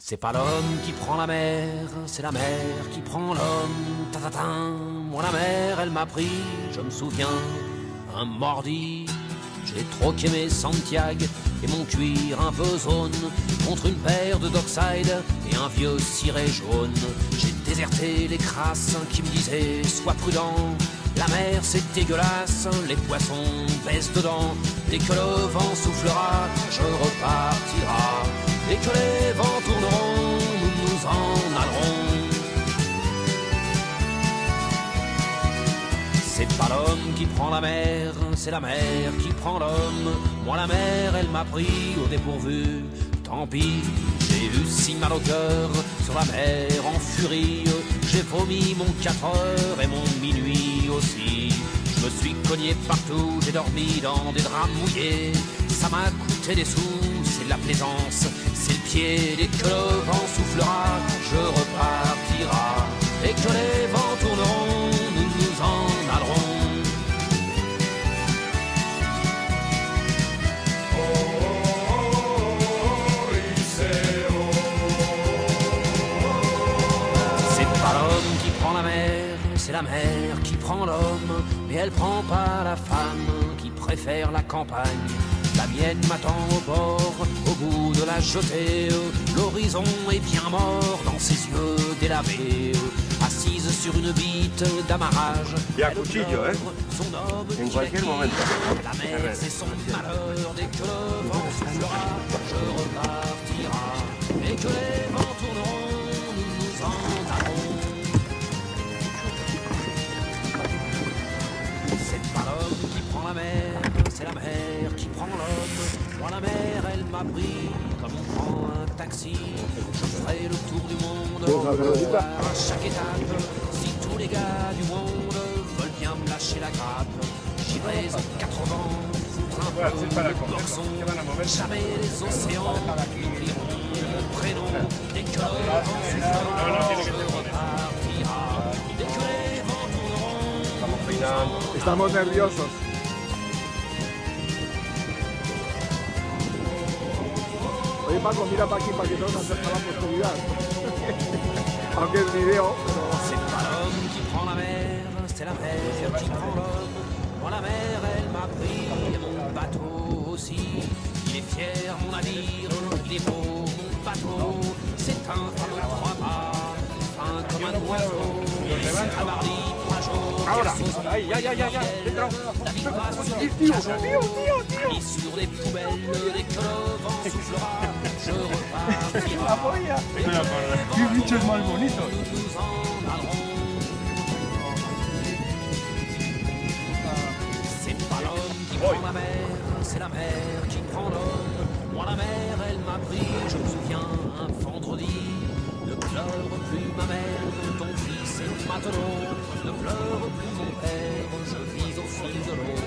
C'est pas l'homme qui prend la mer, c'est la mer qui prend l'homme. Ta-ta-ta. Moi la mer, elle m'a pris, je me souviens, un mordi. J'ai troqué mes Santiago et mon cuir un peu zone contre une paire de Dockside et un vieux ciré jaune. J'ai déserté les crasses qui me disaient sois prudent. La mer c'est dégueulasse, les poissons baissent dedans. Dès que le vent soufflera, je repartira. Dès que les vents tourneront, nous nous en allerons. C'est pas l'homme qui prend la mer, c'est la mer qui prend l'homme. Moi la mer, elle m'a pris au dépourvu. Tant pis, j'ai eu si mal au cœur sur la mer en furie. J'ai vomi mon 4 heures et mon minuit aussi. Je me suis cogné partout, j'ai dormi dans des draps mouillés. Ça m'a coûté des sous, c'est de la plaisance, c'est le pied. Dès que le vent soufflera, je repartira. Et que les vents tourneront, nous nous en allerons. C'est pas l'homme qui prend la mer, c'est la mer qui prend l'homme. Mais elle prend pas la femme qui préfère la campagne. La mienne m'attend au bord, au bout de la jetée. L'horizon est bien mort dans ses yeux délavés. Assise sur une bite d'amarrage. Y a cuchillo, son homme en cualquier momento. La mer c'est son malheur. Dès que le vent soufflera, je repartira. Et que les vents tourneront, nous nous en allerons. C'est pas l'homme qui prend la mer, c'est la mer qui prend l'homme. Moi la mer elle m'a pris comme on prend un taxi. Je ferai le tour du monde à chaque étape. Si tous les gars du monde veulent bien me lâcher la grappe, j'irai aux 80, foutre un peu le boxon. Jamais les océans n'oublieront mon prénom. Dès que le vent soufflera, je repartira. Dès que les vents tourneront, Estamos nerviosos. Oye Paco, mira para aquí para que todos acerquen la posteridad. Aunque es video, pero... C'est pas l'homme qui prend la mer, c'est la mer qui prend l'homme. Moi la mer elle m'a pris et mon bateau aussi. Il est fier mon navire, il est beau mon bateau. C'est un fameux 3 mâts, fin comme un oiseau. C'est Abardi, Ahora, ahí, ya, dentro. Et sur les poubelles, dès que le vent soufflera, je repartira. Qué bichos más bonitos. Nous en allerons. C'est pas l'homme qui prend la mer, c'est la mer qui prend l'homme. Moi la mer, elle m'a pris, je me souviens, un vendredi. Ne pleure plus ma mère, ton fils est matelot. Ne pleure plus mon père, je vis au fil de l'eau.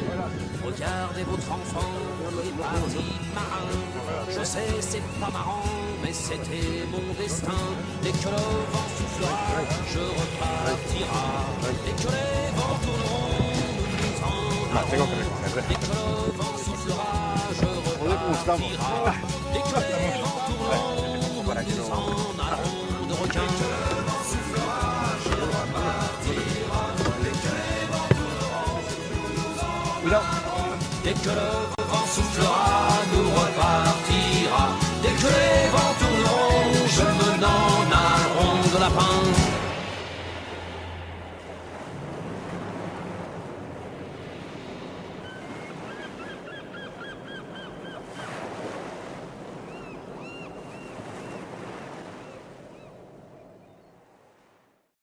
Regardez votre enfant, il est parti marin. Je sais, c'est pas marrant, mais c'était mon destin. Dès que le vent soufflera, je repartira. Dès que les vents tourneront, nous nous en allerons. Dès que le vent soufflera, je repartira. Dès que les vents tourneront, nous nous en allerons. De requin. Dès que le vent soufflera, je repartira. Dès que les vents tourneront, nous nous en allerons. Dès que le vent soufflera, nous repartira. Dès que les